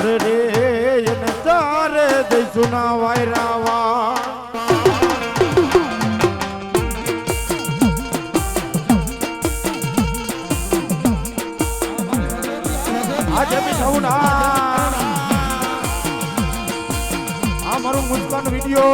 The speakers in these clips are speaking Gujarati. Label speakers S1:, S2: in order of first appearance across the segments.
S1: અરે રે એને તારે દઈશું ના વાયરાવા આજે બી થવું ના આ મારું મુસ્કાન વિડીયો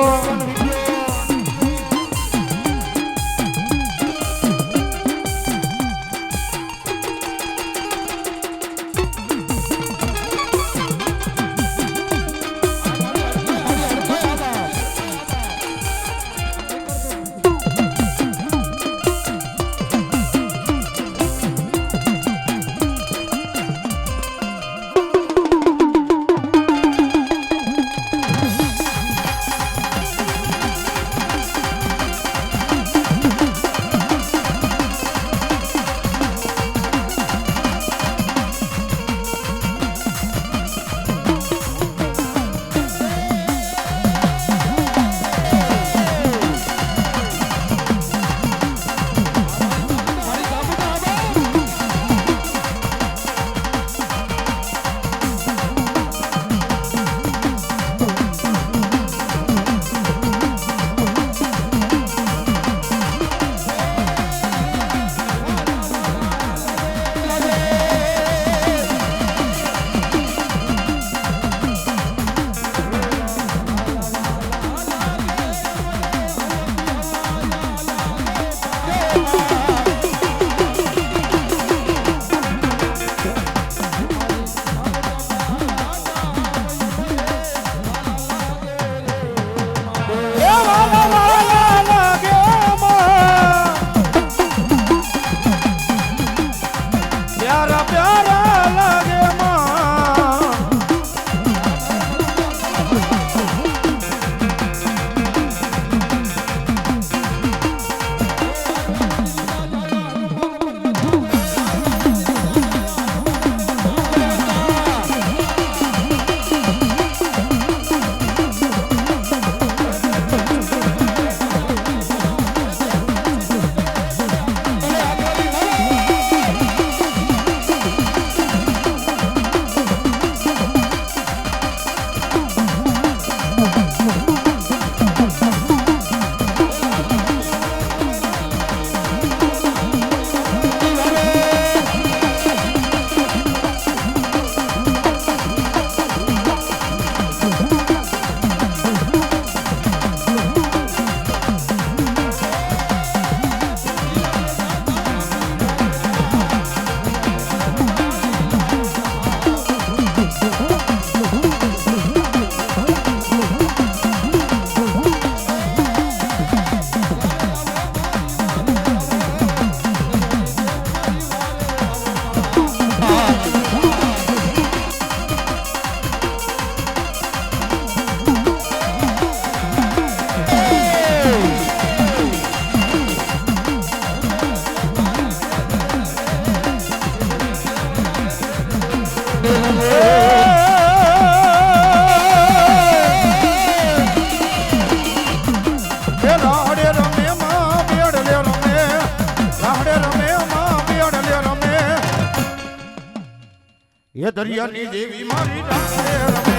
S1: ये दरियानी देवी मारी रमे रमे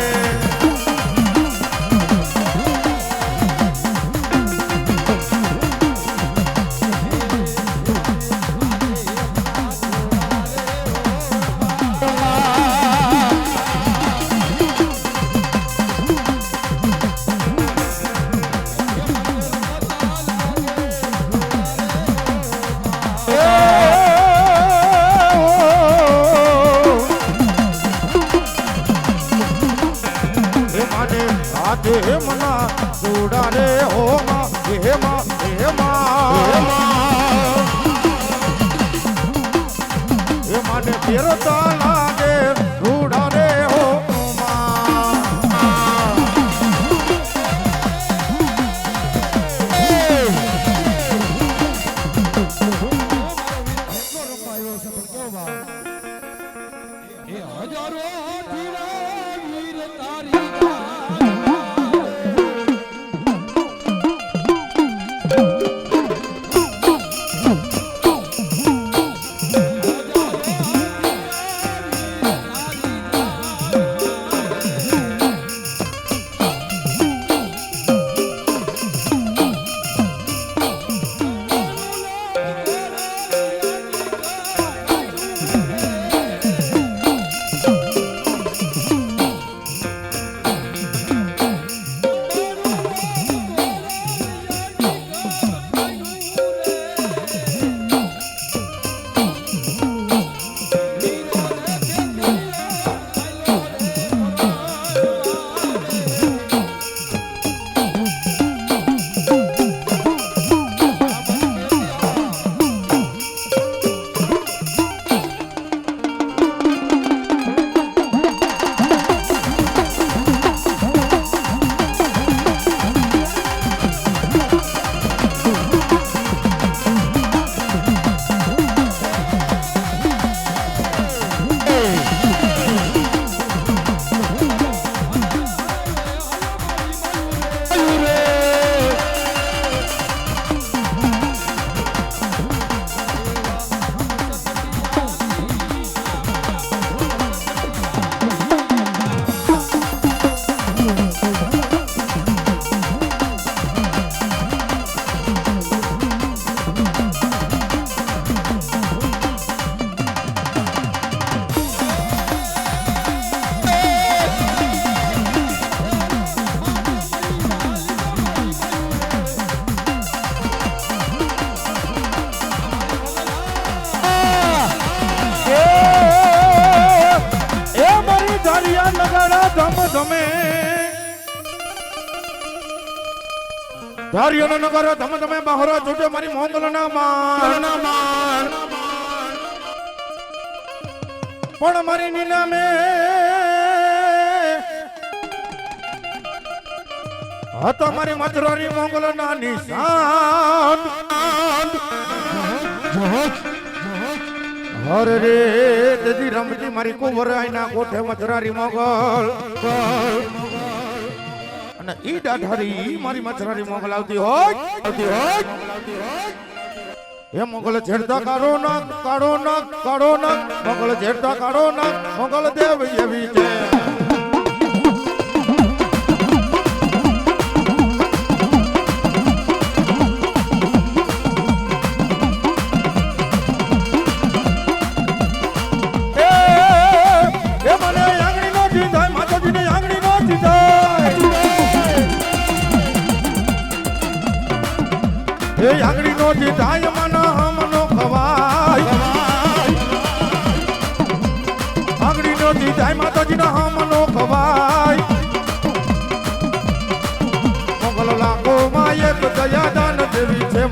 S1: हे मना जोड़ा रे हो माँ हे माँ हे माँ हे माँ ने तेरो ताला दे जोड़ा रे हो ધમે ધાર્યનો નગર ધમ ધમે બહાર જોજે મારી મોંગલના માન પણ મારી નીલામે હતા મારી મથરારી મોંગલના નિશાન હરે રે દદી રમતી મારી કુંવરાઈના કોઠે મથરારી મોગલ અને ઈ દાઢારી મારી મથરારી મોગલ આવતી હોય એ મોગલ છેડતા કાઢો નાક મોગલ છેડતા કાઢો નાક મોગલ દેવ એવી છે એ આંગળી નો જીતાય મના હમનો ખવાય આંગળી નો જીતાય માતાજી ના હમનો ખવાય મોગલ લાખો માં એક દયાદાન દેવી છે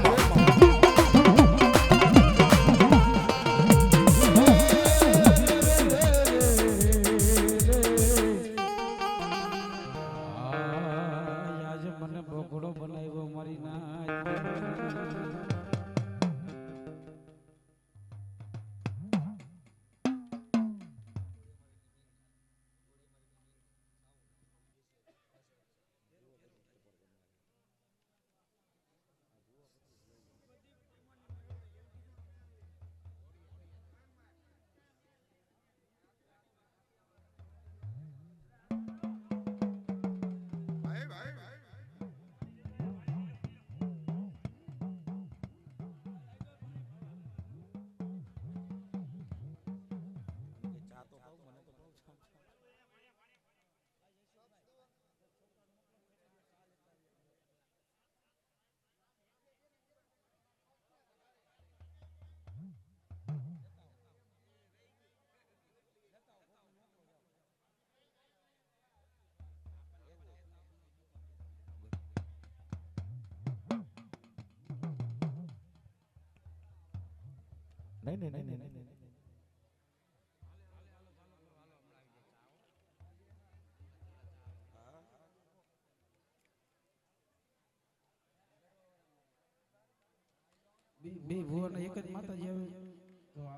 S1: નહીં
S2: બે ભુવન એક જ માતાજી આવે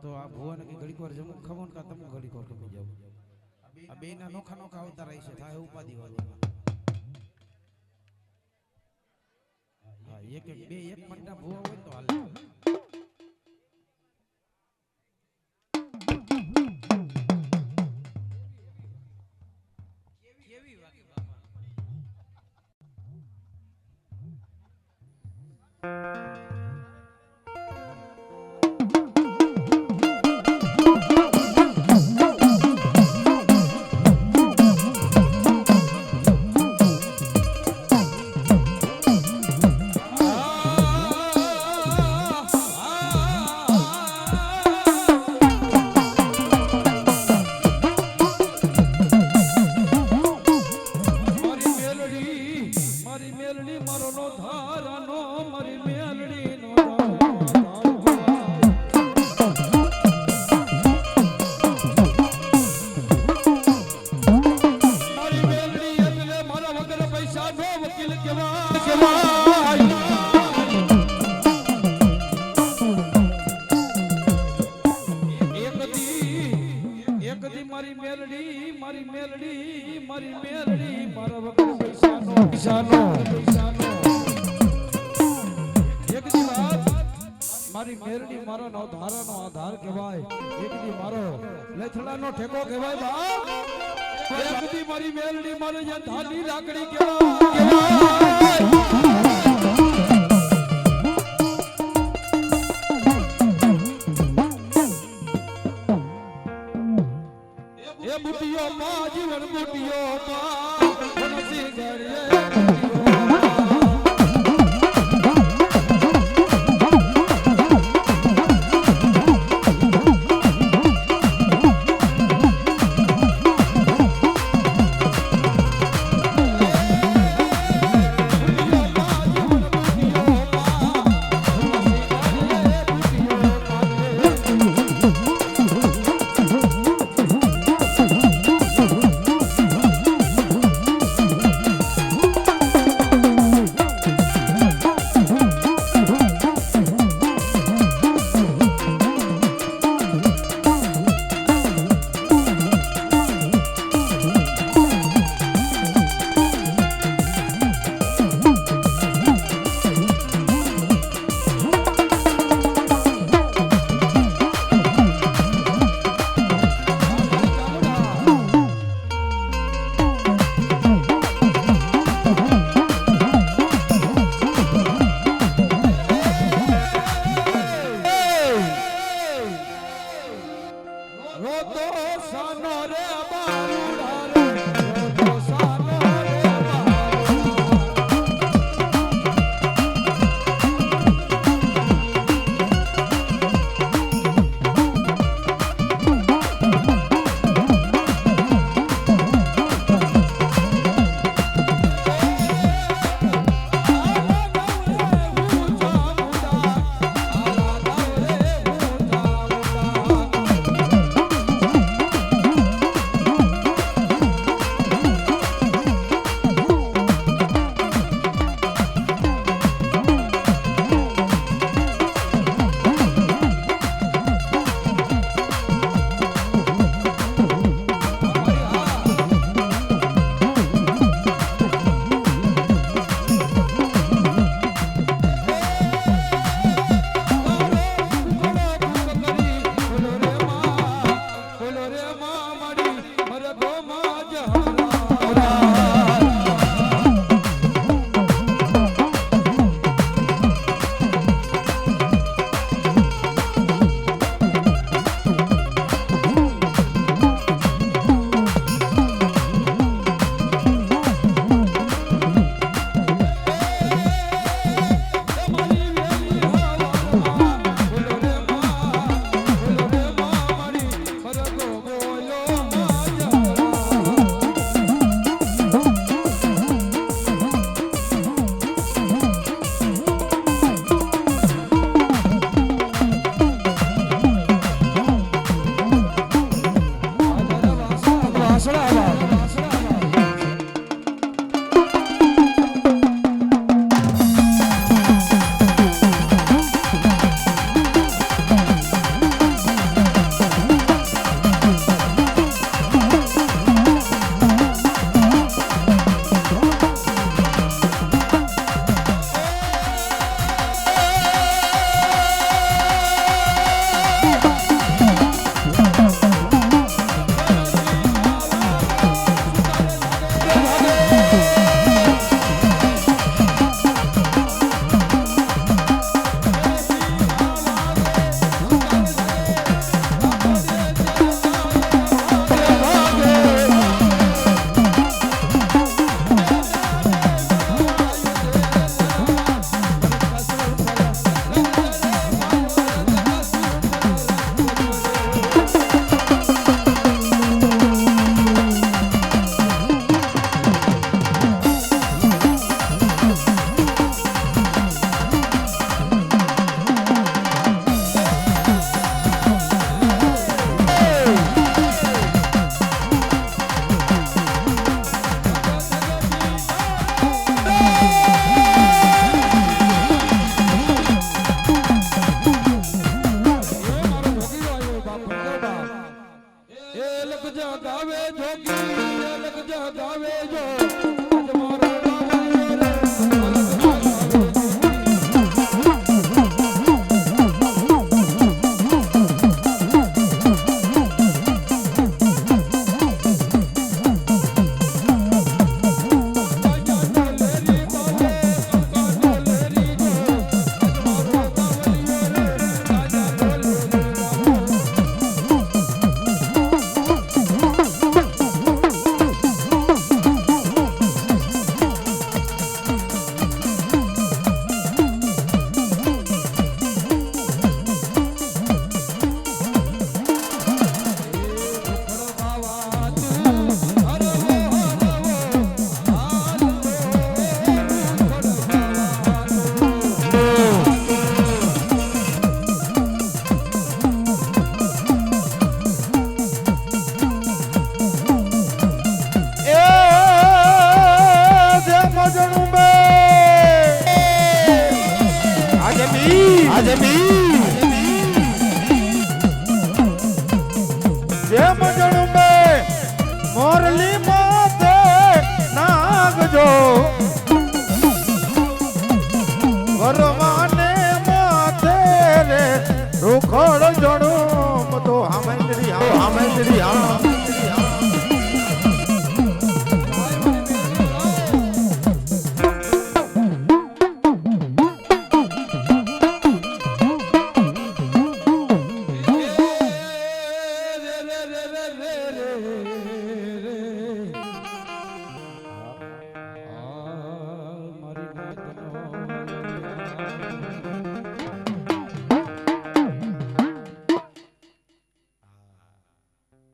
S2: તો આ ભુવન કે ઘડીક વાર જમું ખમણ કા તમે ઘડીક વાર કમી જાવ આ બે ના નોખા નોખા અવતાર છે થાય ઉપાધિ વાળો હા એક બે એક મનના ભુવા હોય તો હાલે મારી મેરડી મારો ધારાનો આધાર કહેવાય એક દી મારો લેથડાનો ઠેકો કહેવાય બાપ એક દી મારી મેરડી મારો જે ધાની લાકડી કહેવાય એ બુટિયો પા જીવન બુટિયો પા વનસી ગળીએ
S1: મોરલી માથે નાગજો વરવાને માથે રે રૂખડ જણું તો હામેન્દ્રી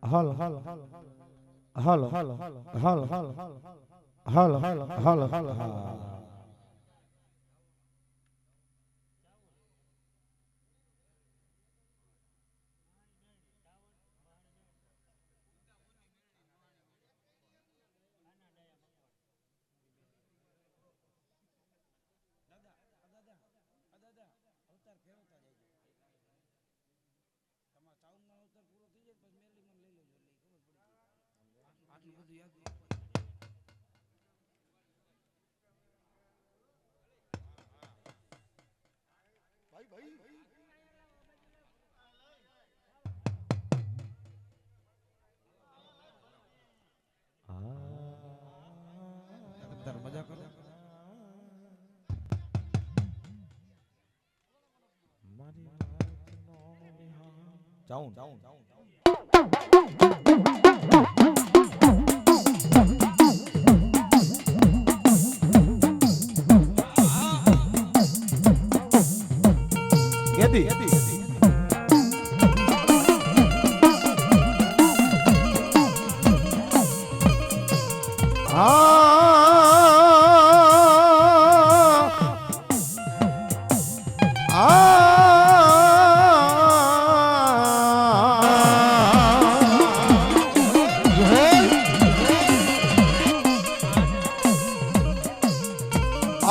S1: હલ હલ હલ હલ હલ હલ હલ હલ હલ હલ
S2: મજા કરો જાઉં
S1: કેદી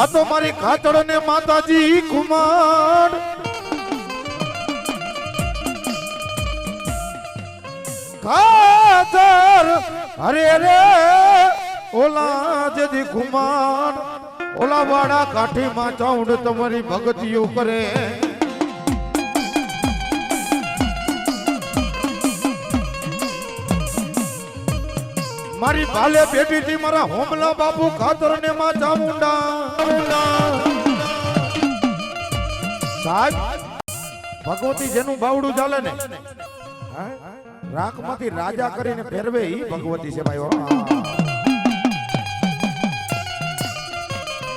S1: આ તો મારી ખાતર ને માતાજી કુમાર ખાતર અરે રે ઓલા જદી કુમાર ઓલા વાડા કાઠીમાં ચાઉંડ તમારી ભગતિઓ કરે મારી ભાલે બેટી થી મારા હોમલા બાપુ ખાતર ને માં ચામુંડા સાહેબ ભગવતી જેનું બાવડું ચાલે ને રાખ માંથી રાજા કરીને ફેરવે ઈ ભગવતી છે ભાઈ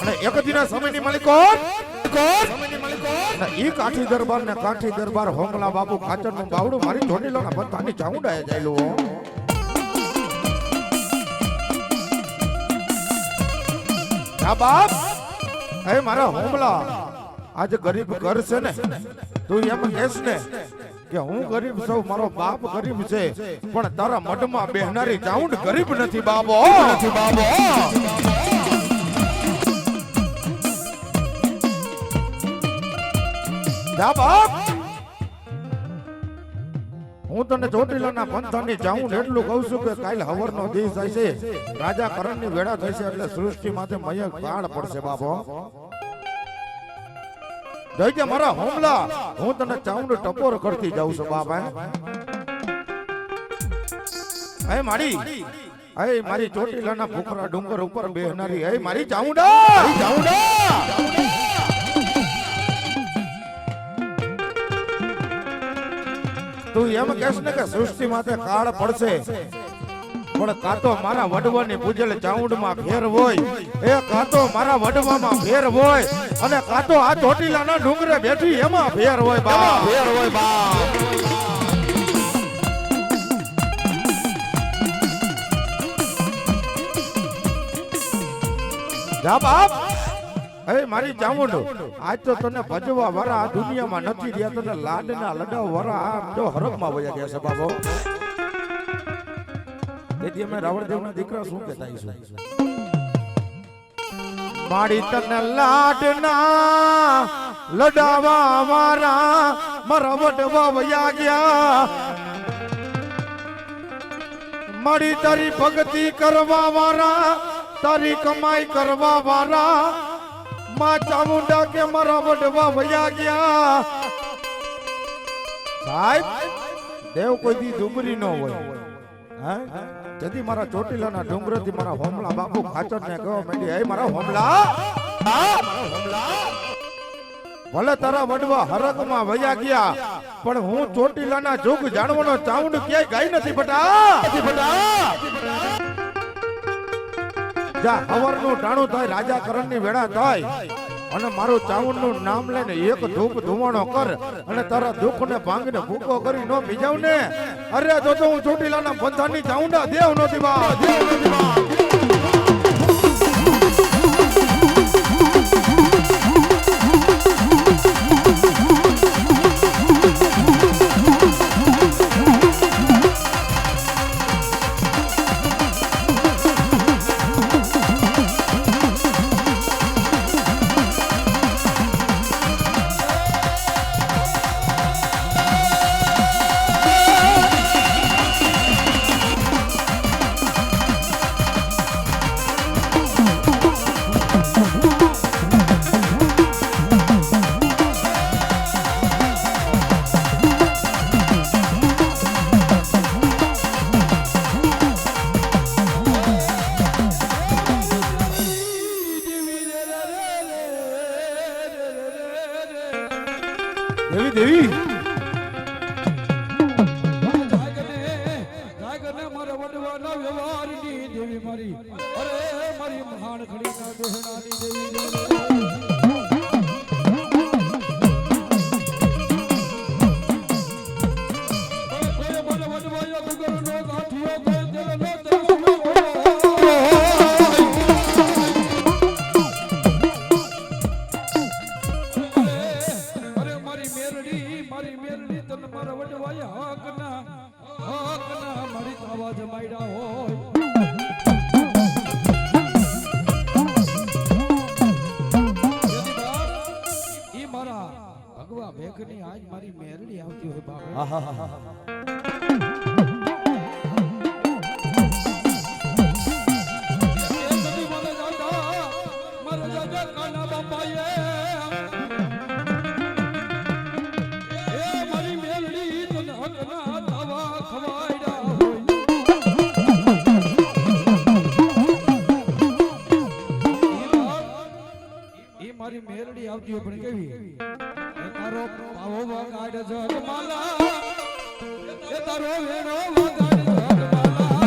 S1: અને એક દિના સમયની માલિકો ઈ કાઠી દરબાર ને કાઠી દરબાર હોમલા બાપુ ખાતર નું બાવડું મારી જોડીલો ના બધાની ચામુંડા જાયલું બાપ એ મારા હોમલા આજ ગરીબ ઘર છે ને તું એમ કહેશ ને કે હું ગરીબ છું મારો બાપ ગરીબ છે પણ તારા મઢમાં બેહનારી ચાઉંડ ગરીબ નથી બાબો જા બાપ હું તને ચોટીલાના પંથાની ચાઉંડ એટલું કહું છું કે કાલ હવરનો દિવસ હશે રાજા કરણની વેળા થશે એટલે સૃષ્ટિ માથે મયક પાડ પડશે બાપો જઈજે મારા હોમલા હું તને ચાઉંડ ટપોર કરતી જાઉં છું બાપા એ મારી ચોટીલાના ભૂખરા ડુંગર ઉપર બેહનારી એ મારી ચાઉંડા તું એમ કહેશ ને કે સૃષ્ટિ માથે કાળ પડશે પણ કાતો મારા વડવાની પૂજેલ ચાઉંડમાં ફેર હોય એ કાતો મારા વડવામાં ફેર હોય અને કાતો આ ચોટીલાના ડુંગરે બેઠી એમાં ફેર હોય બા જા બાપ એ મારી ચામુંડ આજ તો તને ભજવા વરા આ દુનિયામાં નથી રહ્યા તને લાડના લડાવ વરા આમ જો હરકમાં વયા ગયા છે બાબો તેથી અમે રાવણદેવના દીકરા શું કહેતા છું મારી તને લાડના લડાવા વારા મારા વડવા વયા ગયા મારી તારી ભક્તિ કરવા વાળા તારી કમાઈ કરવા વાળા માં ચામુંડા કે મારા વડવા વયા ગયા સાહેબ દેવ કોઈ દી ડુંગરી નો હોય જદી મારા ચોટીલાના ડુંગરથી મારા હોમલા બાપુ ખાચર ને કહો મેડી હે મારા હોમલા ભલે તારા વડવા હરકમાં વયા ગયા પણ હું ચોટીલાના જોગ જાણવાનો ચાઉંડ ક્યાંય ગાઈ નથી બટા જા હવરનું ટાણું થાય રાજા કરણની વેળા થાય અને મારું ચાઉંડનું નામ લઈને એક ધૂપ ધુમાણો કર અને તારા દુઃખને ભાંગીને ભૂકો કરી નો બીજાવ ને અરે તો હું ચોટીલાના પંથાની ચાઉંડા દેવ નથી બા દેવી મારા વડવાના વ્યવહારની દેવી મારી અરે મારી મહાન ખડીના દોહણાની દેવી
S2: વેખની આજ મારી મેરડી આવતી હોય બાપ
S1: આહાહાહા.
S2: મારા દાદા કાના બાપાએ એ મારી મેલડી તને હકના તવા ખવાયડા હોય એ મારી મેલડી આવતી હોય પણ કેવી એ તારો પાવો વગાડ જગમાલા એ તારો વેણો વગાડ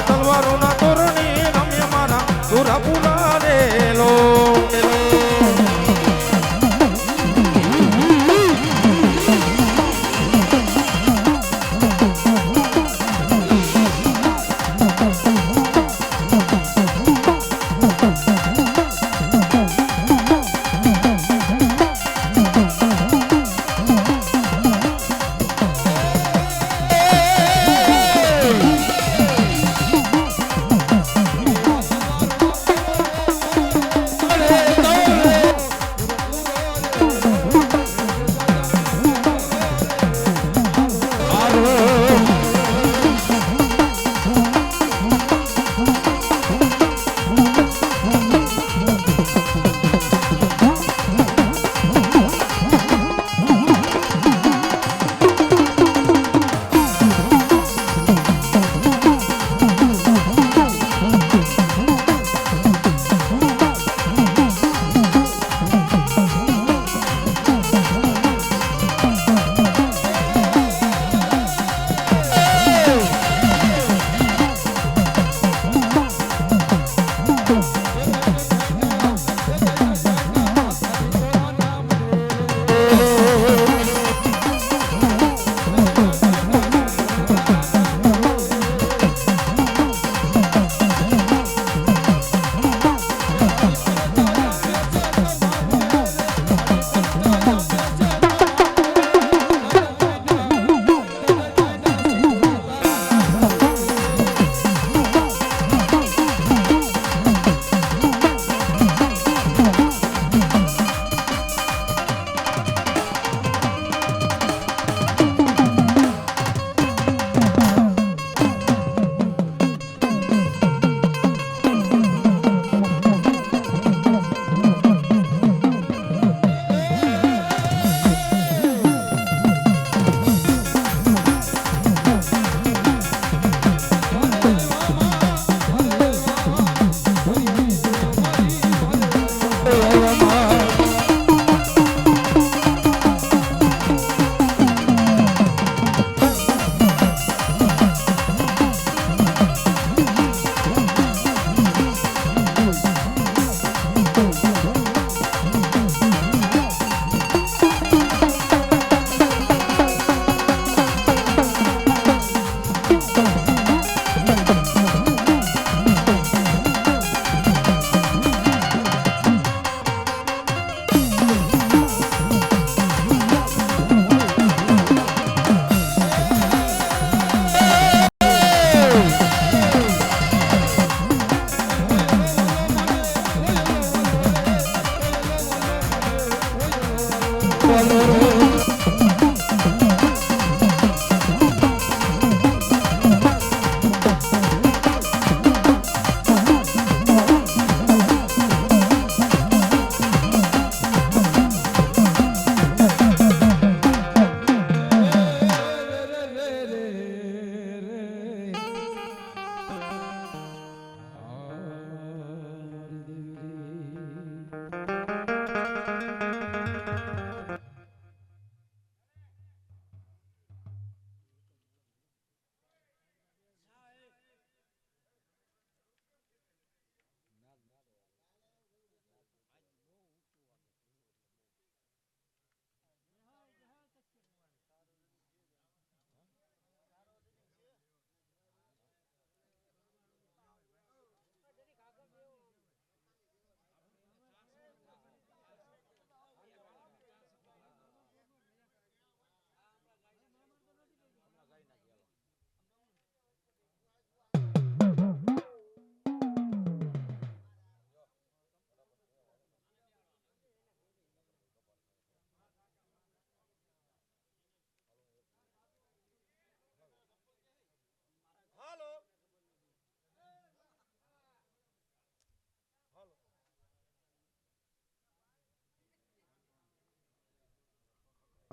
S1: તલવારોના તોરણે રમ્ય મારા સુરપુરા રેલો.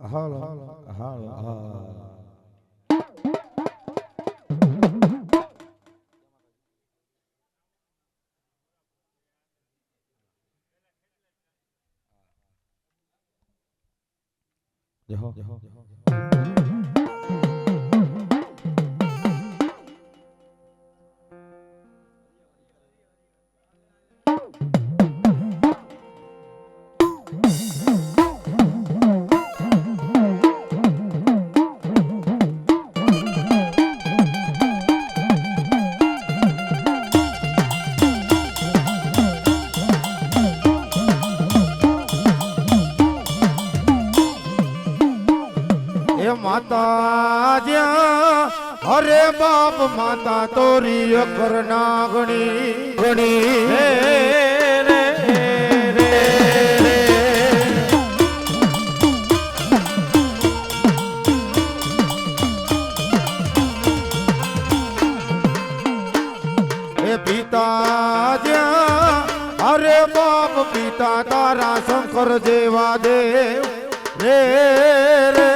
S1: હાલો હાલો હા माता ज्या अरे बाप माता तोरी करना गणी गणी रे रे रे ए पिता ज्या अरे बाप पिता तारा शंकर जेवा देव रे रे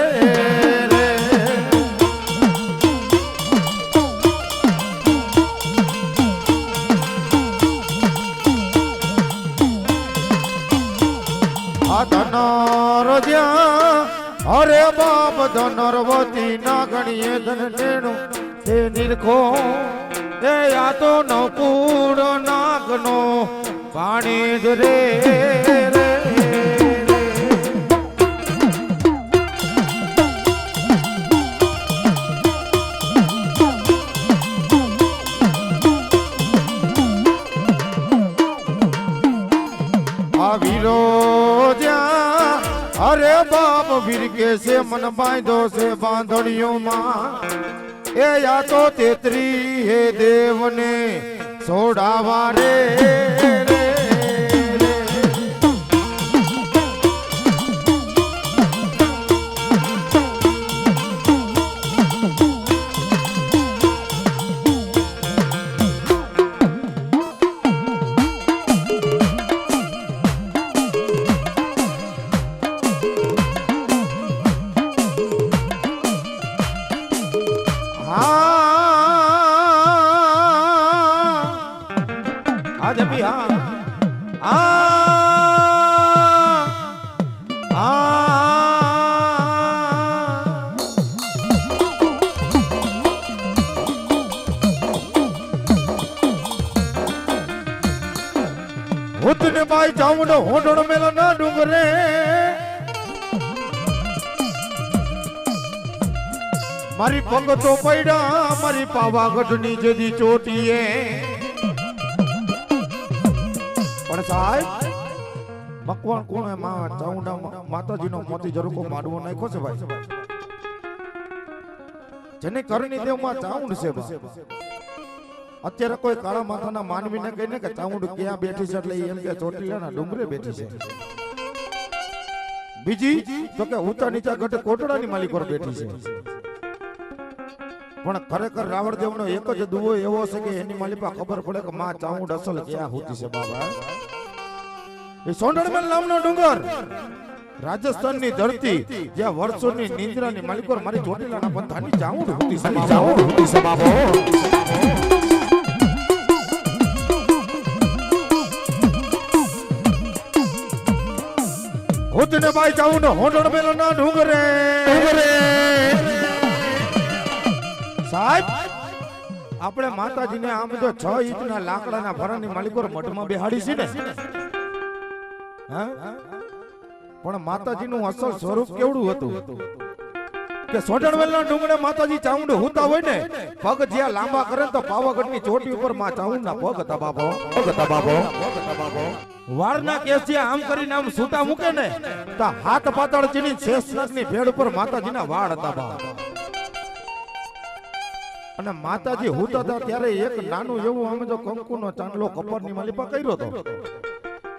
S1: अरे बाप धनरवती नागणीए धन टेणु ते निरखो ए या तो नौकूड़ नागनो पाणी रे रे वीरो ज्या अरे बाप वीर के से मन बांधो से बांधड़ियों मां ए या तो तेतरी हे देव ने सोडावा रे रे ઉતને બાઈ ચામડો હોડણ મેલો ના ડુંગરે મારી પગતો પૈડા મારી પાવાગઢની જદી ચોટીએ પણ સાહેબ મકવાણ કોણે માં ચાઉંડા માતાજીનો મોતી જરુકો માડવો નાખ્યો છે ભાઈ જેને કરણી દેવમાં ચાઉંડ છે અત્યારે કોઈ કાળા માથાના માનવીને કહીને કે ચાઉંડ ક્યાં બેઠી છે એટલે એમ કે ચોટીલાના ડુંગરે બેઠી છે બીજી તો કે ઊંચા નીચા ગઢ કોટડાની માલિક પર બેઠી છે પણ ખરેખર રાવણદેવનો એક જ દુવો એવો છે કે એની માલિપા ખબર પડે કે માં ચાઉંડ અસલ ક્યાં હોતી છે બાબા એ સોંડળમેલ નામનો ડુંગર રાજસ્થાનની ધરતી જ્યાં વર્ષોની નિંદ્રાની માલિક પર મારી ચોટીલાના પંથાની ચાઉંડ હોતી છે ચાઉંડ હોતી છે બાબો ઉતને બાઈ ચાઉંડ હોડણ મેલો ના ડુંગરે સાહેબ આપણે માતાજીને આમ જો 6 ઇંચના લાકડાના ભરાની માલિકો મઠમાં બેહાડી છે ને હા પણ માતાજીનું અસલ સ્વરૂપ કેવડું હતું કે સોઢણવેલના ડુંગરે માતાજી ચાઉંડ હોતા હોય ને પગ જ્યાં લાંબા કરે તો પાવાગઢની ચોટી ઉપર માં ચાઉંડના પગ હતા બાબો વારના કેસ જ્યાં આમ કરીને આમ સૂતા મૂકે ને તો હાથ પાતળ ચીની શેષનાગની ભેડ ઉપર માતાજીના વાળ હતા બાબા અને માતાજી હોતા હતા ત્યારે એક નાનું એવું આમ જો કંકુનો ચાંદલો કપરની માલિપા કર્યો હતો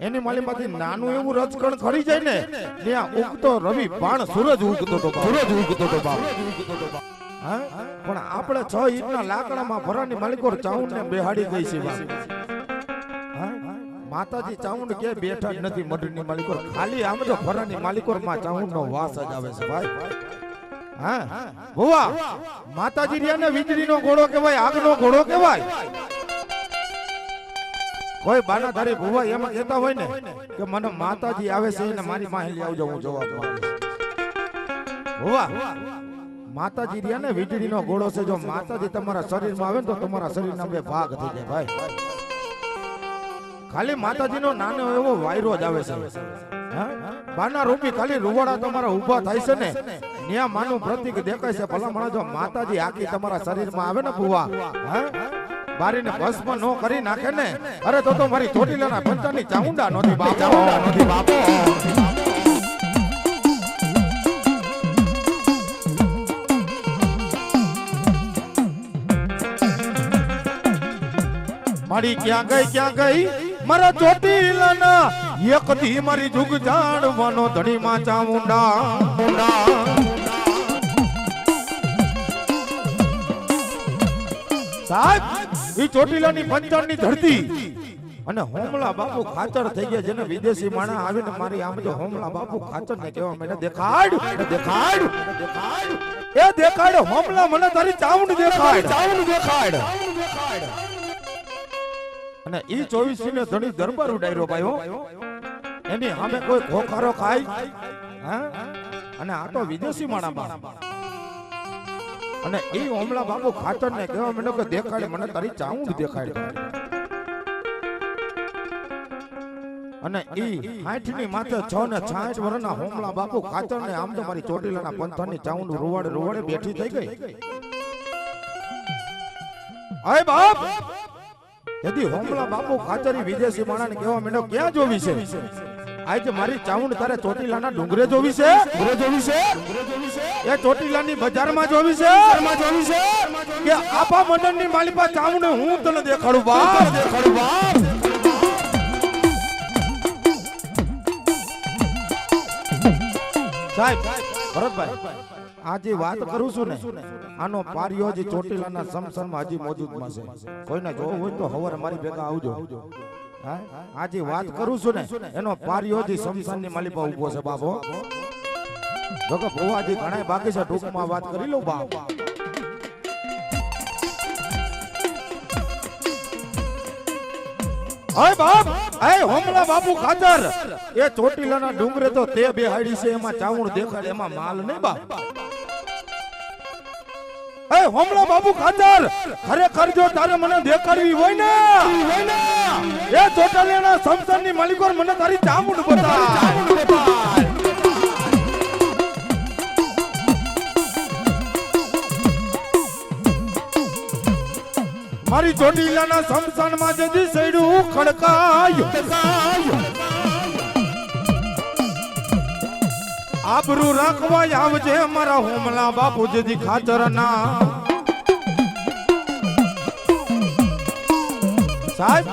S1: એની માલિમાંથી નાનું એવું રજકણ ખરી જાય ને ત્યાં ઉગતો રવિ બાણ સૂરજ ઉગતો હતો બાપ હા પણ આપણે 6 ઇંચના લાકડામાં ભરાની માલિકો ચાઉંડ ને બેહાડી ગઈ છે બાપ માતાજી ચાઉંડ કે બેઠા જ નથી મઢની માલિકોર, ખાલી આમ જો ફરાની માલિકોર માં ચાઉંડ નો વાસ જ આવે છે ભાઈ. હા ભુવા, માતાજી રહ્યા ને વીજળીનો ઘોડો કહેવાય, આગનો ઘોડો કહેવાય. કોઈ બાનાધારી ભુવા એમાં કહેતા હોય ને કે મને માતાજી આવે છે ને મારી માહે લઈ આવજો, હું જવાબ માંગીશ. ભુવા, માતાજી રહ્યા ને વીજળીનો ઘોડો છે, જો માતાજી તમારા શરીરમાં આવે ને તો તમારા શરીરના બે ભાગ થઈ જાય ભાઈ. ખાલી માતાજીનો નાનો એવો વાયરો જ આવે છે. બાના રૂપી ખાલી રૂવાડા તમારા ઊભા થાય છે ને ત્યાં માનું પ્રતીક દેખાય છે. ભલા માણસ જો માતાજી આખી તમારા શરીરમાં આવે ને ભુવા, બારીને ભસ્મ નો કરી નાખે ને, અરે તો મારી ચોટીલાના પંચાની ચામુંડા નોતી બાપો. મારી ક્યાં ગઈ મારા ચોટીલાના એક દી મારી જુગ જાણવાનો ધણીમાં ચામુંડા. સાહેબ, ઈ ચોટીલાની પંચાણની ધરતી અને હોમલા બાપુ ખાચર થઈ ગયા, જેને વિદેશી માણા આવીને મારી આમ જો હોમલા બાપુ ખાચર ને કહેવા મને દેખાડ હોમલા, મને તારી ચાઉંડ દેખાડ. અને ઈ 24 ને ધણી દરબાર ઉડાયરો ભાઈ હો, એની સામે કોઈ ખોખારો ખાય. અને આ તો વિદેશી માણા. અને ઈ હોમલા બાપુ ખાચર ને કહેવા મને કે દેખાડ, મને તારી ચાઉંડ દેખાડ. અને ઈ 60 ની માથે 6 ને 66 વર્ષના હોમલા બાપુ ખાચર ને આમ તો મારી ચોટીલાના પંથાની ચાઉંડ રૂવાડે બેઠી થઈ ગઈ. અય બાપ, यदि होमला बापू खाचरी विदेशी माणा ने केवा मेनो क्या जोवी छे? आज मारी चाउंड तारे ચોટીલાના ડુંગરે જોવી છે, એ ચોટીલાની બજારમાં જોવી છે કે આપા મંડળની માલિપા ચાઉંડ હું તને દેખાડું બાપ. સાહેબ ભરતભાઈ, આજે વાત કરું છું ને, આનો પારિયો જ ચોટીલાના સમસનમાં હજી મોજૂદમાં છે. કોઈને જોવું હોય તો હવારે મારી ભેગા આવજો. આજે વાત કરું છું ને, એનો પારિયો જ સમસાનની માલિપા ઉભો છે બાપો. જો કે ભુવાજી ઘણા બાકી છે, ટૂંકમાં વાત કરી લઉં બાપ. અય બાપ, અય હોમલા બાપુ ખાચર, એ ચોટીલાના ડુંગરે તો તે બેહાડી છે, એમાં ચાઉંડ દેખાડે, એમાં માલ નહીં બાપ. એ હોમલા બાપુ ખાચર, ખરેખર જો તારે મને દેખાડવી હોય ને, એ ચોટાલિયાના સમસનની માલિકોર મને તારી ચામુંડ બતા. મારી ચોટીલાના સમસનમાં જદી સૈડું ખડકાયું, આબરૂ રાખવા આવજે મારા હોમલા બાપુ જદી ખાચરના. સાહેબ,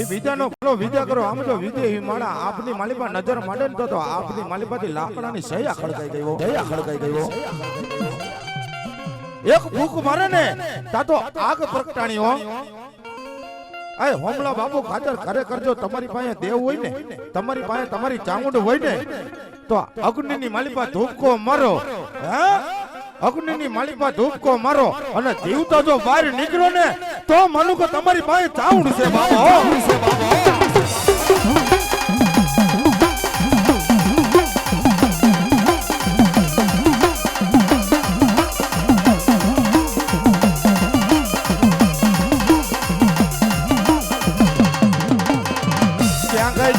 S1: એ વિદ્યાનો ફલો વિદ્યા કરો. આમ જો વિદ્યા માળા આપની માલિપા નજર માંડે ને તો આપની માલિપાથી લાકડાની સૈયા ખડકાઈ ગયો. એક ભૂખ મારે ને તા તો આગ પ્રગટાણી હો. અય હોમલા બાપુ ખાચર, ખરેખર જો તમારી પાસે દેવ હોય ને, તમારી પાસે તમારી ચામુંડ હોય ને, તો અગ્નિની માલિપા ધૂપકો મારો. અગ્નિની માલિપા ધૂપકો મારો અને જીવતો જો બહાર નીકળો ને તો માનું કે તમારી પાસે ચાઉંડ છે બાબો.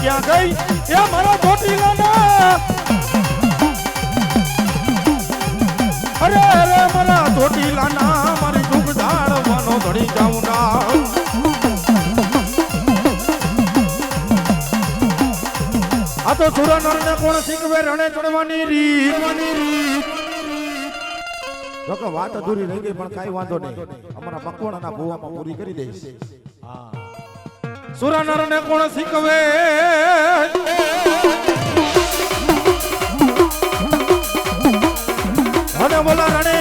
S1: ક્યાં ગઈ એ મારા ચોટીલાના, અરે મારા ચોટીલાના, મારી દુઃખ જાળવાનો ધણી ચાઉંડા. આ તો સુરનર ને કોણ શીખવે રણે ચડવાની રીત. જો કે વાત અધૂરી રહી ગઈ પણ કાઈ વાંધો નહીં, અમારા મકવાણાના ભુવામાં પૂરી કરી દઈશ. સુરનર ને કોણ શીખવે અને બોલા રણે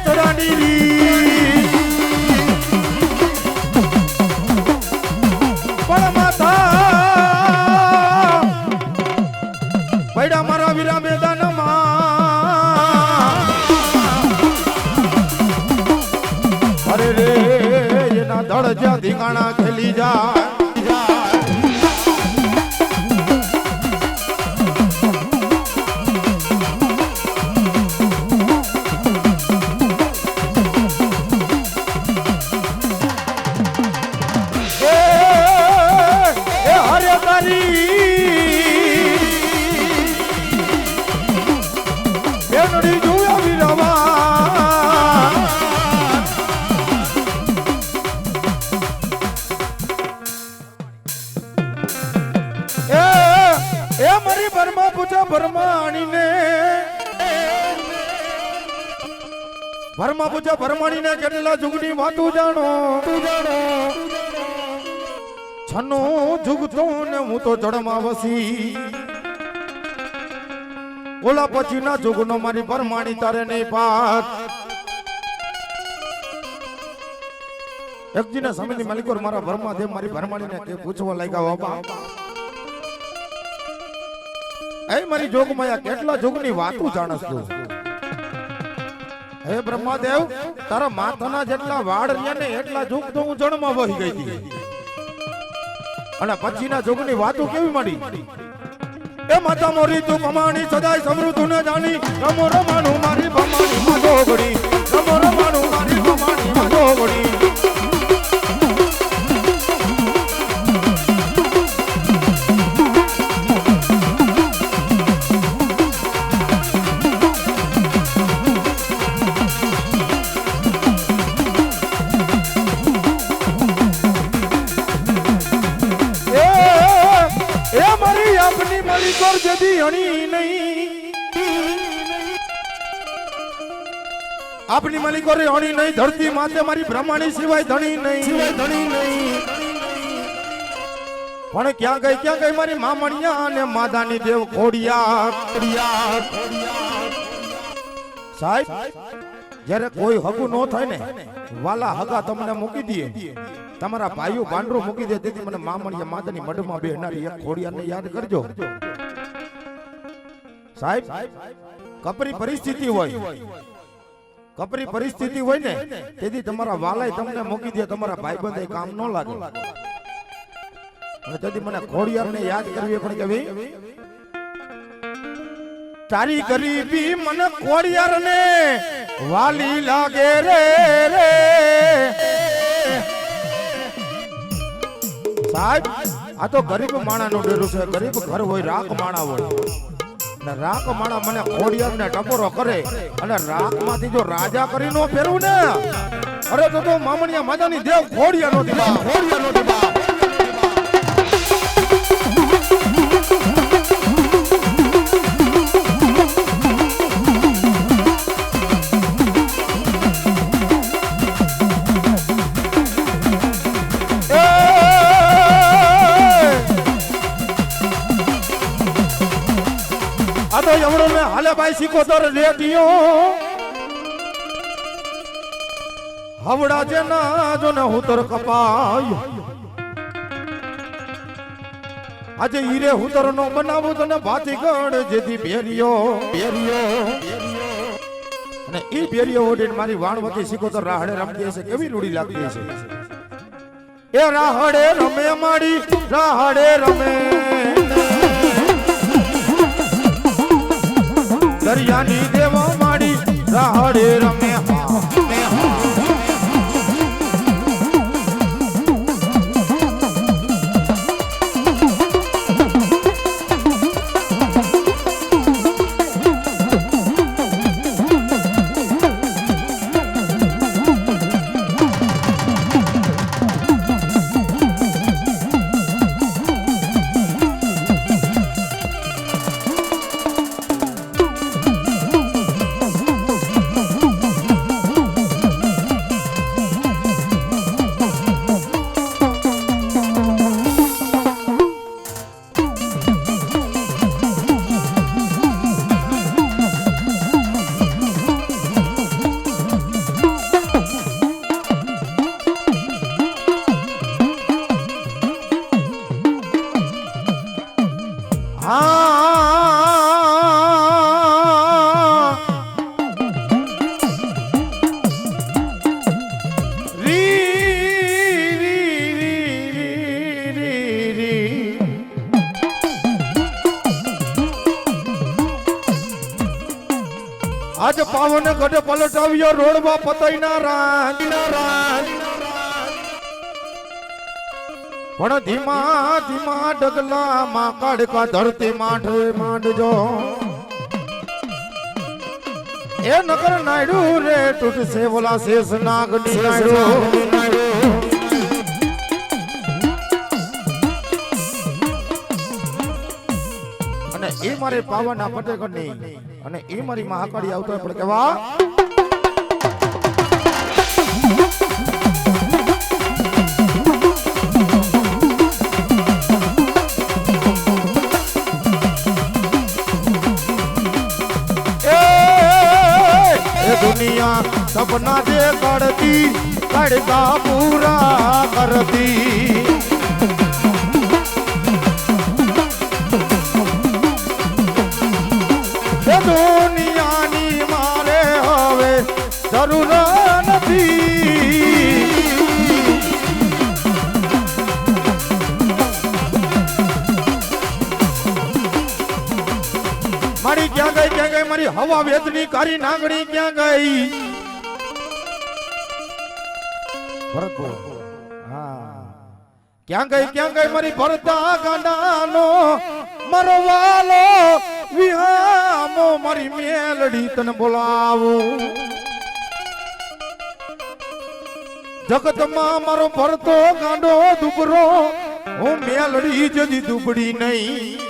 S1: ચડવાની રીત. પણ માતા ધીંગાણા ખેલી જાય ભરમા પૂજા ભરમાણીને કેટલા જુગની વાતું જાણો છનો જુગતો ને હું તો જડમાં વસી ઓલા પછીના જુગનો મારી ભરમાણી તારે નહીં પાત એકજીના સમયની માલિકોર મારા ભરમા દેવ મારી ભરમાણીને કે પૂછવા લાગ્યા બાપા એ મારી જોગમાયા કેટલા જુગની વાતું જાણસ તું હે બ્રહ્માદેવ તારા માથાના જેટલા વાળ રહ્યા ને એટલા જુગ તો હું જણમાં વહી ગઈ હતી અને પછીના જુગની વાતો કેવી મળી એ માતા મોરી તું કમાણી સદાય સમૃદ્ધ ને જાણી રમો રમાનું મારી ભમાણી માં જોગડી રમો રમાનું મારી ભમાણી માં જોગડી આપની માલિકો રે હણી નહીં ધરતી માથે મારી બ્રહ્માણી સિવાય ધણી નહીં પણ ક્યાં ગઈ મારી મામણિયા અને માદાની દેવ ખોડિયા સાહેબ જ્યારે કોઈ હગું ન થાય ને વાલા હગા તમને મૂકી દે તમારા ભાઈઓ ભાંડરો મૂકી દે તેથી મને મામણિયા માદાની મઢમાં બેહનારી એક ખોડિયાને યાદ કરજો સાહેબ કપરી પરિસ્થિતિ હોય ને તેથી તમારા વાલાય તમને મૂકી દે તમારા ભાઈબંધ કામ ન લાગે અને તેથી મને ખોડિયારને યાદ કરવી પણ કેવી તારી ગરીબી મને ખોડિયારને વાલી લાગે રે સાહેબ આ તો ગરીબ માણાનો ડેરું છે ગરીબ ઘર હોય રાખ માણા હોય ને રાખ માણા મને ખોડિયાર ને ટકોરો કરે અને રાખ માંથી જો રાજા કરી નો ફેરવું ને અરે તો મામણિયા માદાની દેવ ખોડિયાર નો દીવા ભાઈ સિકોતર રેડિયો હવડા જે ના જો ને હુતર કપાય આજે હીરે હુતર નો બનાવું તને ભાતીગઢ જેથી બેરિયો અને ઈ બેરિયો ઓડીને મારી વાણવતી સિકોતર રાહડે રમતી હશે કેવી રૂડી લાગતી હશે એ રાહડે રમે માડી રાહડે રમે દરિયાની દેવા માડી રાહડે રમે આજ પાવન ગઢ પલટાવ્યો રોડવા પતઈના રાજ પણ ધીમા ધીમા ડગલા માં કાઢકા ધરતી માઠે માંડજો એ નગર નાયડું રે તૂટશે બોલા શેષ નાગની નાયડું અને એ મારે પાવાના ફટેકરની અને એ મારી મહાકાળી આવતો પણ કેવા दुनिया सपना जे करती कड़का पूरा करती दुनियानी मारे હવે જરૂર નથી મારી ક્યાં ગઈ મારી હવા વેદની કારી નાગણી ક્યાં ગઈ ભરતપુર હા ક્યાં ગઈ મારી ભરતા ગાંડાનો મારો વાલો વિહામો મારી મેલડી તને બોલાવો જગતમાં મારો ભરતો ગાંડો દુબરો હું મેલડી જદી દુબડી નહીં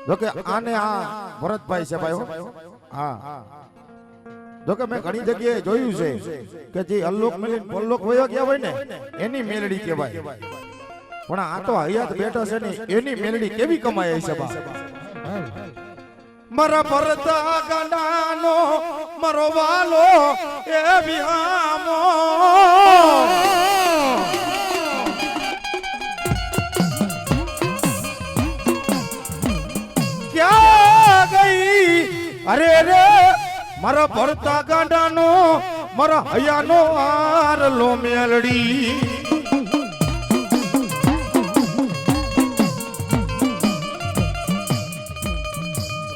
S1: જોકે આને આ ભરતભાઈ છે ભાઈ હા જોકે મેં ઘણી જગ્યાએ જોયું છે કે જે અલ્લોક મેલીન પરલોક વયો ગયા હોય ને એની મેલડી કહેવાય પણ આ તો હયાત બેઠા છે ને એની મેલડી કેવી કમાય છે બા મારા ભરતા ગાંડાનો મારો વાલો એ વિહામો અરે રે મારા ભરતા ગાંડાનો મારા હયાનો આરલો મેલડી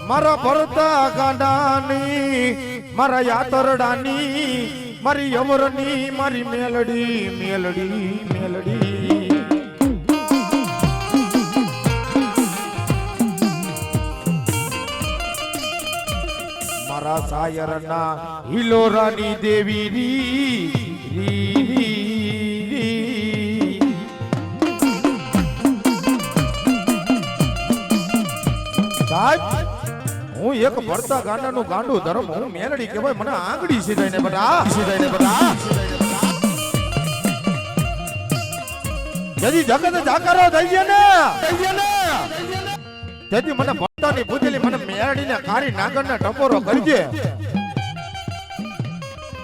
S1: મારા ભરતા ગાંડાની મારા યાતરડાની મારી અમરની મારી મેલડી મેલડી મેલડી મારા સાયરના હિલોરાની દેવી રી હું એક ભરતા ગાંડાનું ગાંડું ધર્મ હું મેલડી કહેવાય મને આંગળી સીધાઈને બધા જજી જગત જાકારો થઈ ગયા ને તેથી મને ભરતાની પૂજેલી મને મેલડીને કાળી નાગરને ટકોરો કરજે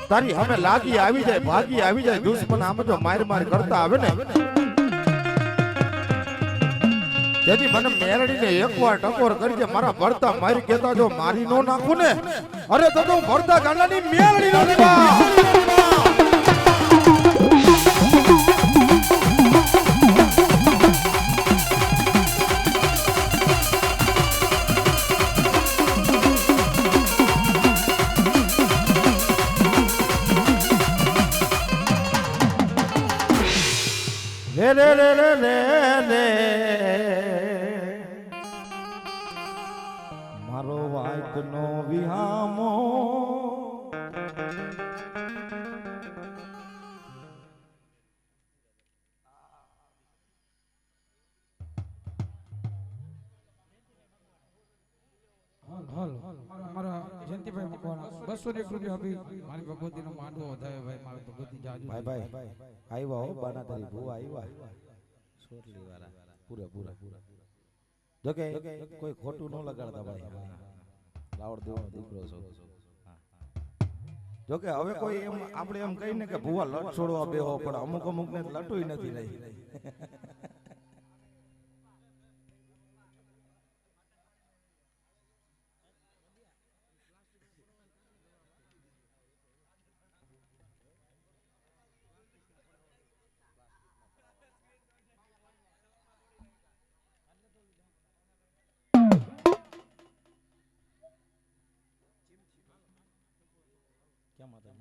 S1: તારી અમે લાગી આવી જાય ભાગી આવી જાય દુશ્મન આમ જો માર કરતા આવે ને જેથી મને મેલડીને એકવાર ટકોર કરજે મારા ભરતા મારી કેતા જો મારી નો નાખું ને અરે તો હું ભરતા ગાંડાની મેલડી નો દેવા રે મારો વાઈક નો વિહામો
S2: મારા જયંતિભાઈ મકવાણા 201 રૂપિયા આપી મારી ભગવતીનો માંડવો વધારે ભાઈ મારી ભગવતી જાજુ
S1: ભાઈ આવ્યા હો બાના તારી ભૂવા આવ્યા સોટલી વાળા પૂરા જોકે કોઈ ખોટું ન લગાડતા ભાઈ રાવણ દેવનો દીકરો છો જોકે હવે કોઈ એમ આપણે એમ કહીને કે ભૂવા લટ છોડવા બેહો પણ અમુક ને લટુય નથી રહી
S2: હલ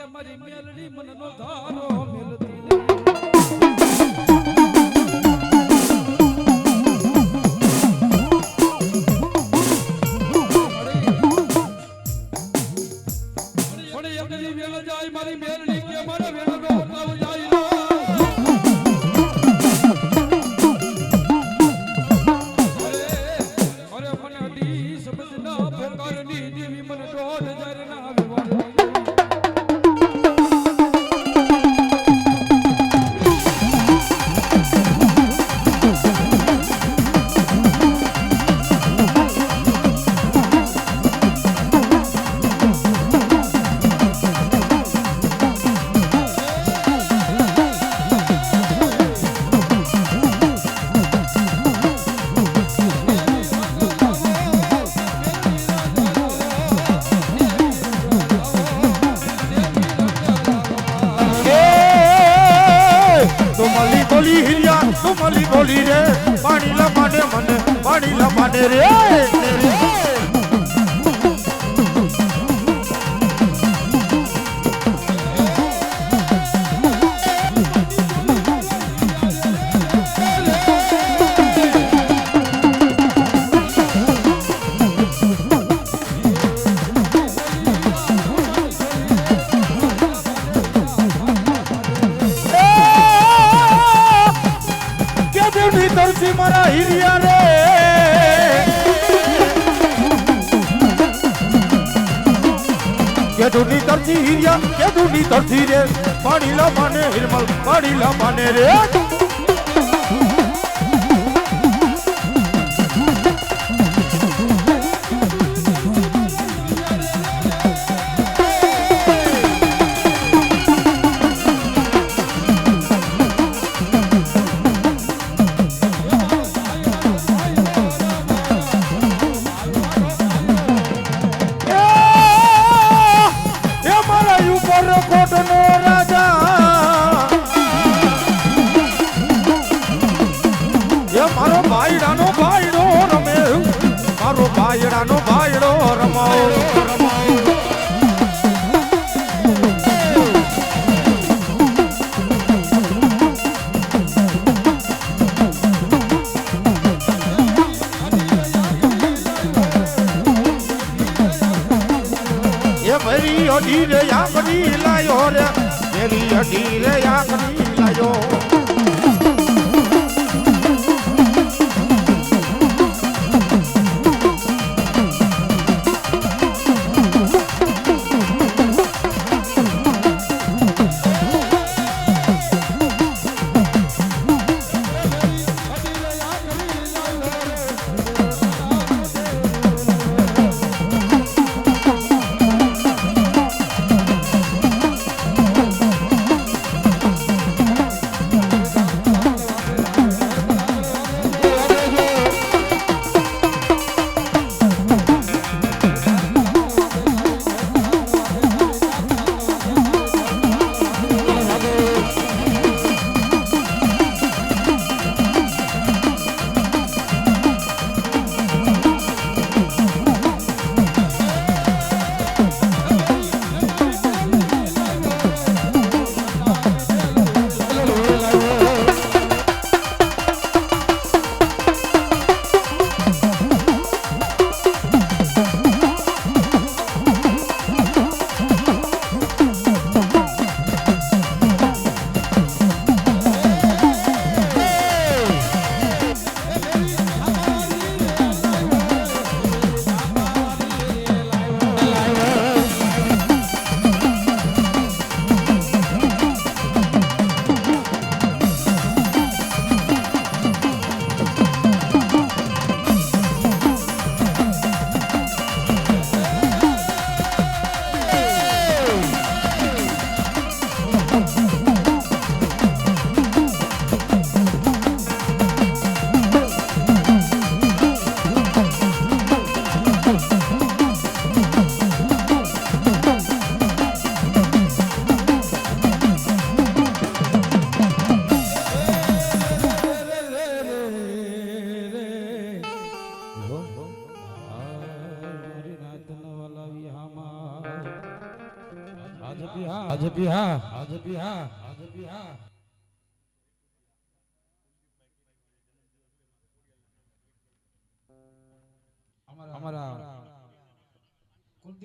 S2: મારી મેલડી મનનો ધારો મેલતી મારી મેલડી કે મારા વેણો ઓટાવ જાય અરે મને અડી સમજના પોકારની દેવી મને દોઢ હજાર ના વ્યવહાર
S1: મલી બોલી રે પાણી લમાને મને પાણી લમાને રે તરસી મારા હિરિયા રે કે ધૂની તરસી હિરિયા કે ધૂની તરસી રે પાણી લમાને હિરમલ પાણી લમાને રે એ ભરી અઢી રે આકડી લાયો રે ભરી અઢી રે આકડી લાયો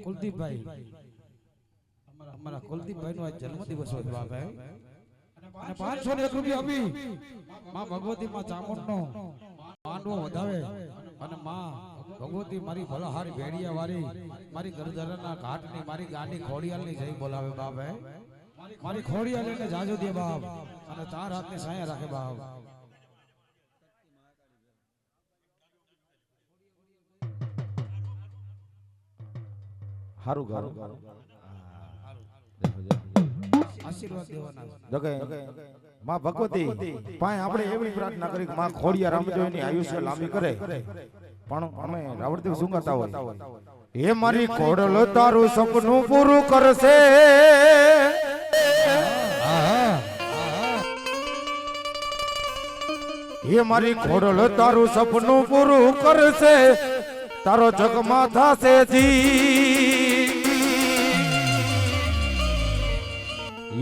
S2: કુલદીપભાઈ અમારા કુલદીપભાઈ નો જન્મદિવસ હોય બાપા અને 501 રૂપિયા આપી માં ભગવતી માં ચામુંડ નો માંડવો વધાવે અને માં ભગવતી મારી ભલાહારી ભેડિયા વાળી મારી ગરદરના ઘાટ ની મારી ગાડી ખોડિયાલ ની જઈ બોલાવે બાપા મારી ખોડિયાલ ને જાજો દે બાપ અને 4 હાથ ની સાયા રાખે બાપ
S1: હારું ગારું
S2: આશીર્વાદ દેવાના
S1: જગે માં ભગવતી પાય આપણે એવી પ્રાર્થના કરી કે માં ખોડિયા રામજોયની આયુષ્ય લાંબી કરે પણ અમે રાવણદેવ સુંગાતા હોય હે મારી ખોડલ તારું સપનું પૂરું કરશે હે મારી ખોડલ તારું સપનું પૂરું કરશે તારો જગમાં થાશે જી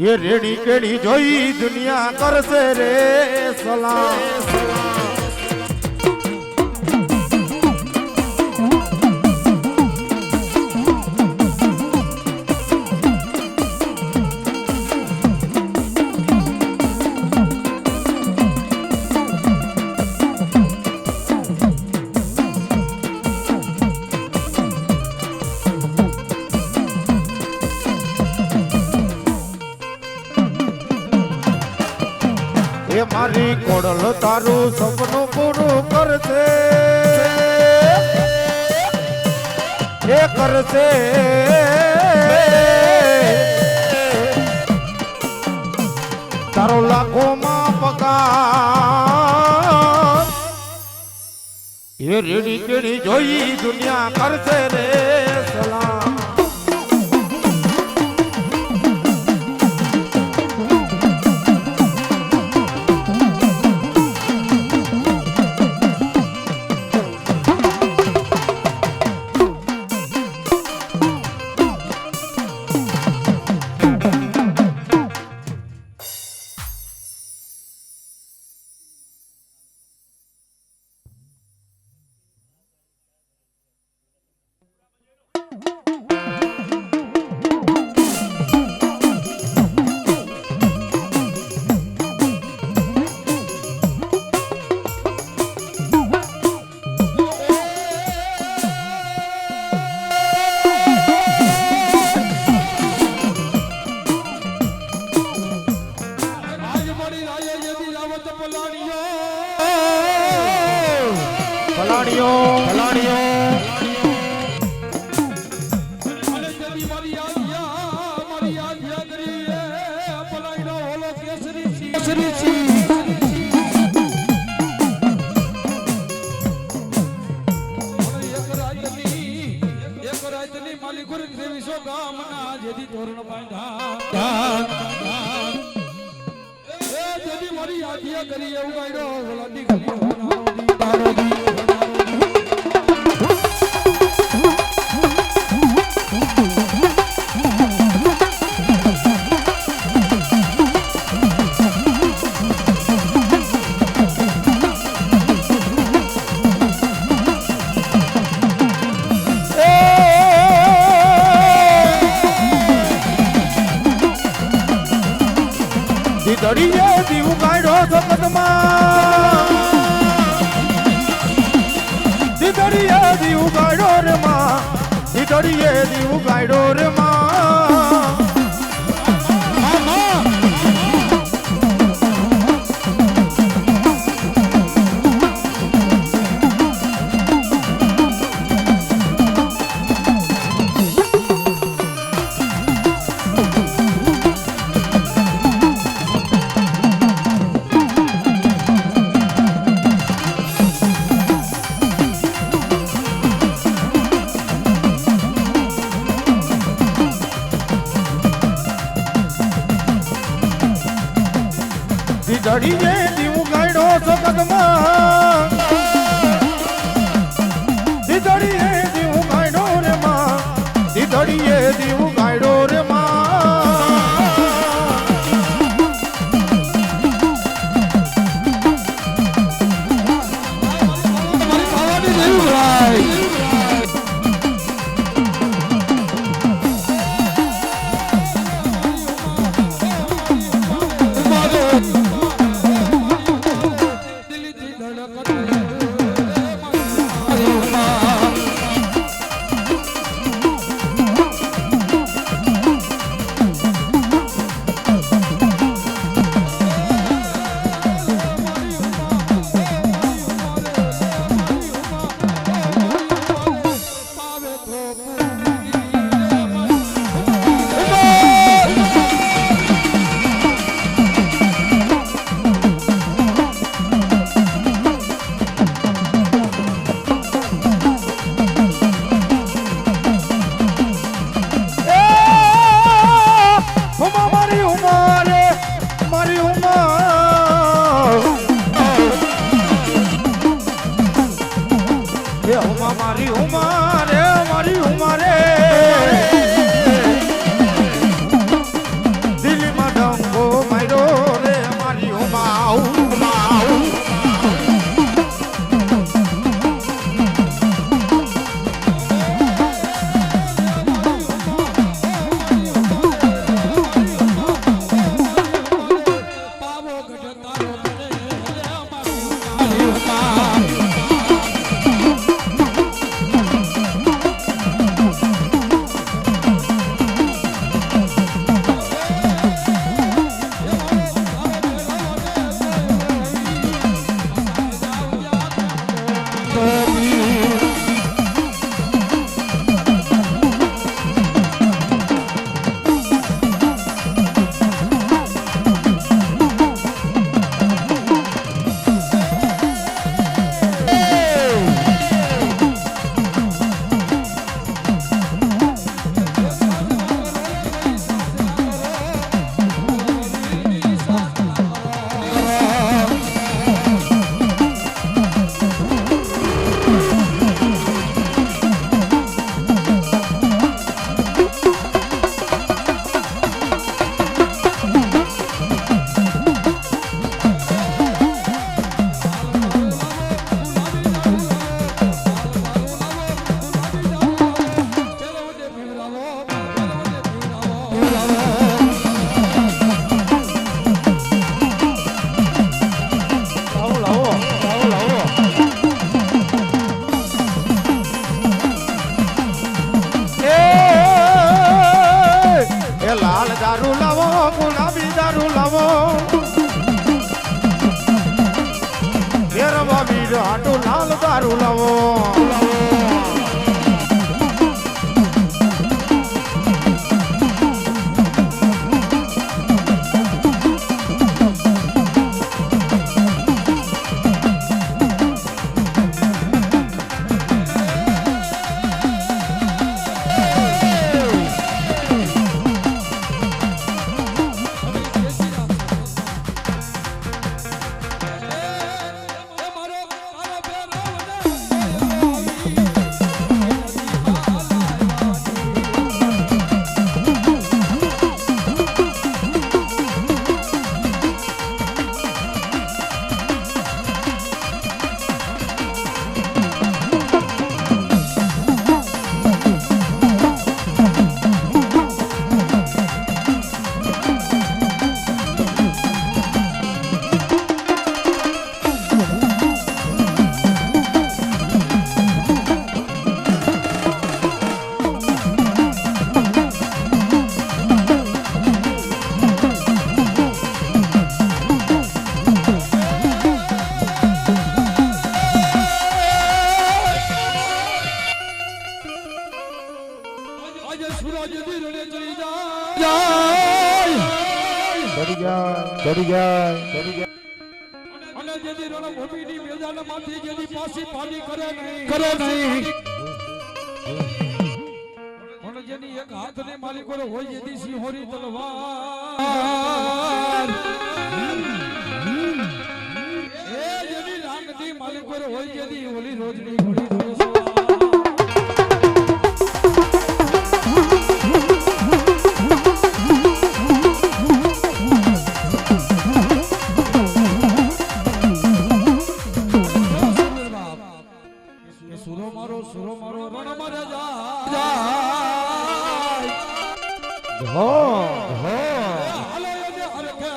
S1: ये रेडी केड़ी जोई दुनिया करसे रे सलाम મારી કોડલ તારું સપનું પૂરું કરશે એ કરશે તારો લાખોમાં પગાર એ રેડી કેડી જોઈ દુનિયા કરશે રે સલામ
S2: મારી ગુરુ ત્રેવીસો ગામના જેથી તોરણ બાંધા એ જેથી મારી આખિયા કરી એવું ગાયડો વલાદી કરી તારો દી
S1: દડીએ દીવું ગાડો જગતમાં દીદડીએ દીવું ગાડો રે માં દીદડીએ દીવું ગાડો રે માં દડીએ દીવું ગાડો જગતમાં દીદડીએ દીવું ગાડો રે માં દીદડીએ દીવું ગાડો રે માં મારી ઉમારે દિલમાં ડંગો માર્યો રે મારી ઉમા હાટુ લાલ દારૂ લાવો
S2: જે સૂરજ દી રણે ચડી જાય
S1: ચડી જાય
S2: અને જેથી રણભૂમિની મેદાનમાંથી જેથી પાછી પાડી કરે નહીં અને જેની એક હાથને માલિકો હોય જેથી સિંહોરી તલવાર એ જેની લાંગથી માલિકો હોય જેથી ઓલી રોજની ઘોડી સુરો મારો રણ મારે જાય હાલો એને હરખે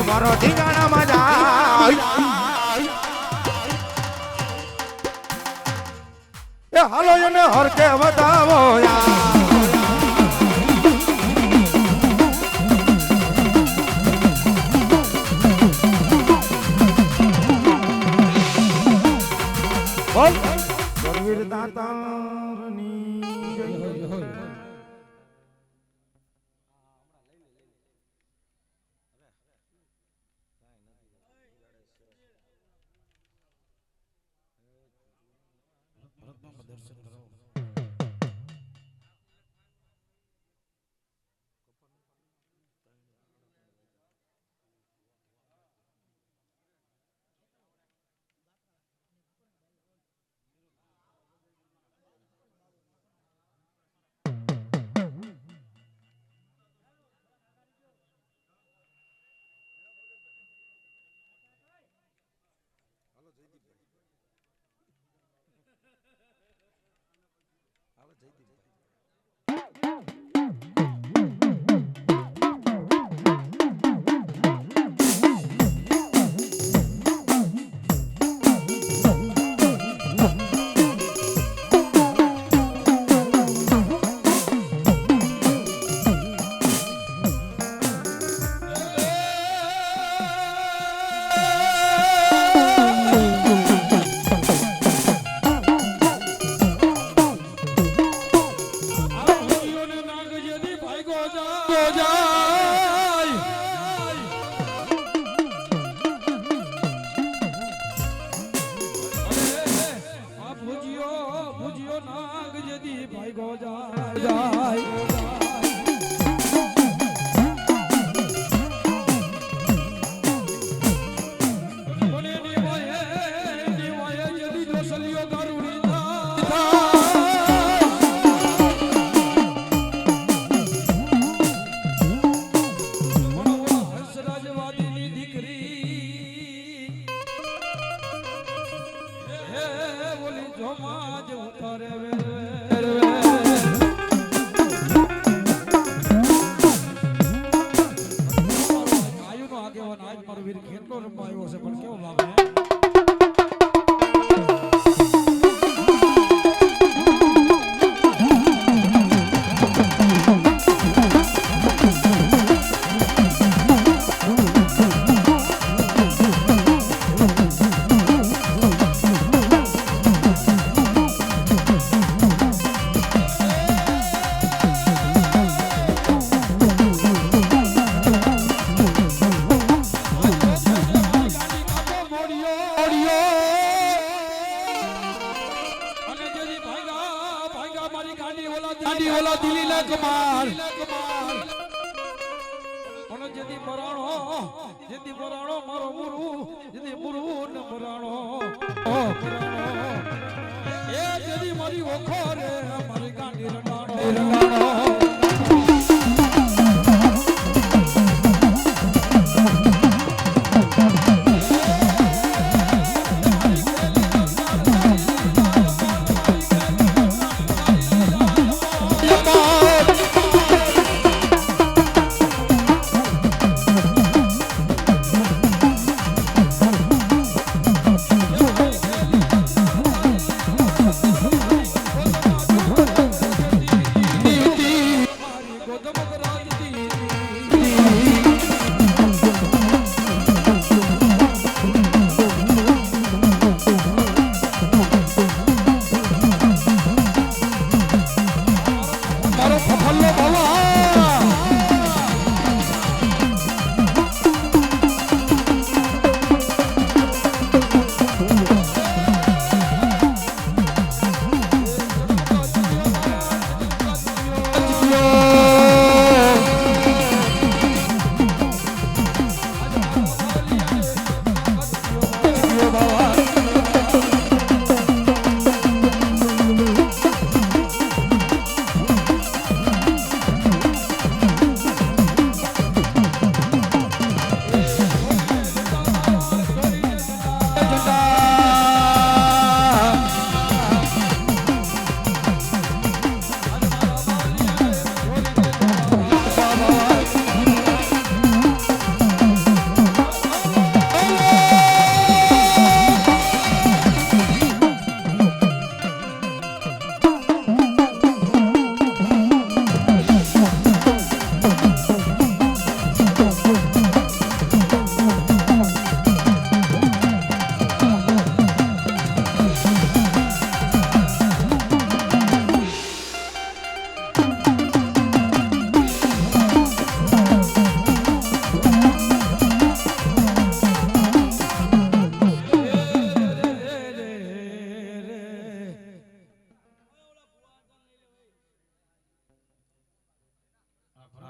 S1: મારો ઠીકાણામાં જાય એ હાલો એને હરકે બતાવો બોલ કરવીર દાતારની જય
S2: દર્શન કરો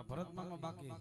S2: ભરત મામા બાકી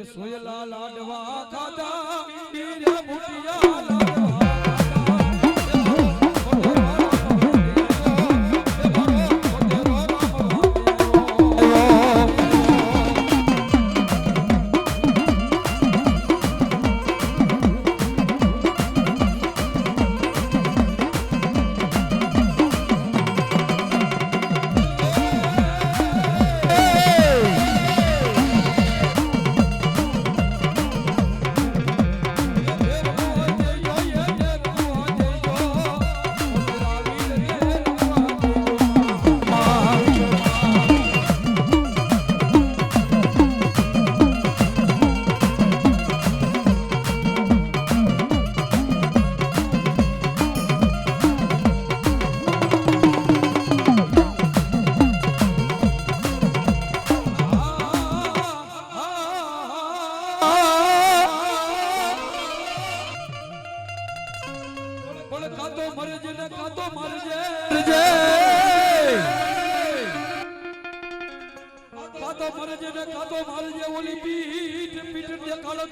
S2: સોયલા લાડવા ખાધા વીર્યા ભૂટિયા લાડવા Yeah.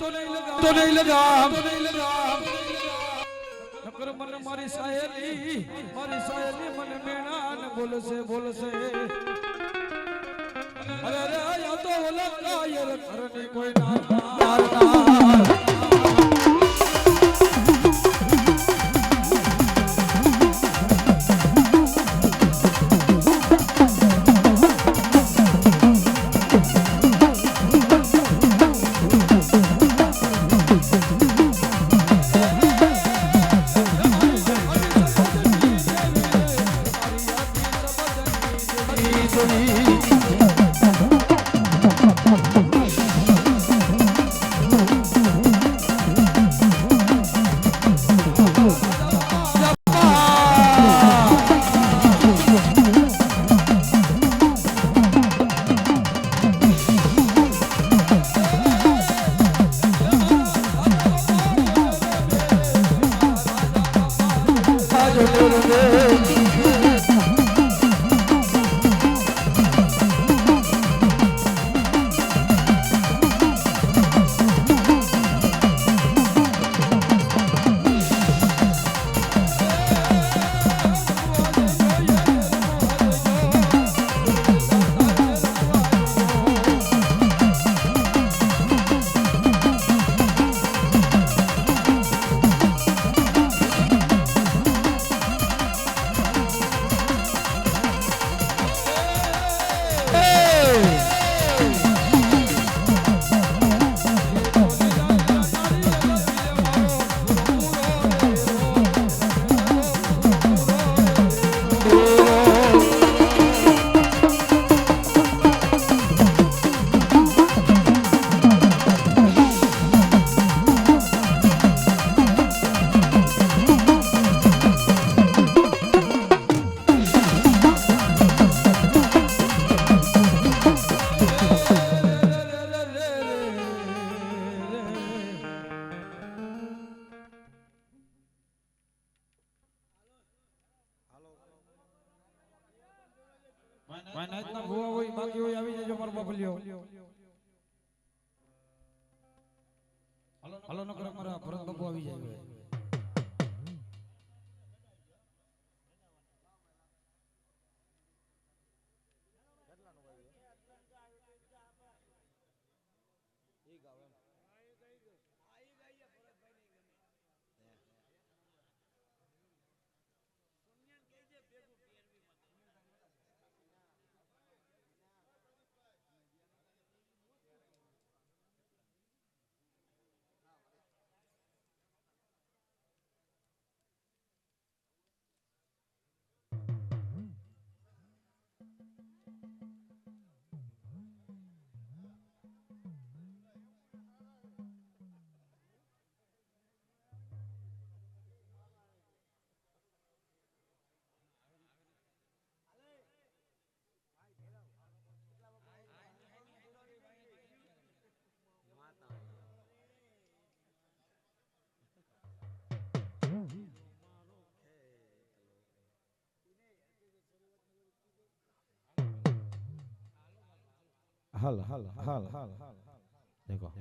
S2: નહીં લગા નકર મને મારી સાહેલી મને મેણાને બોલશે અરે રે આ તો ઓલા કાયર કરને કોઈ ના નાઈટના ભૂવા હોય બાકી હોય આવી જજો મારો બબલ્યો હાલો ન કરે મારા ભરત બાબુ આવી જાય હાલ देखो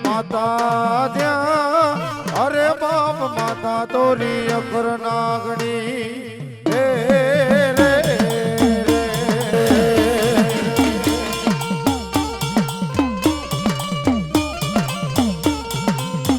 S1: માતા ત્યાં અરે બાપ માતા તોરી અખર નાગણી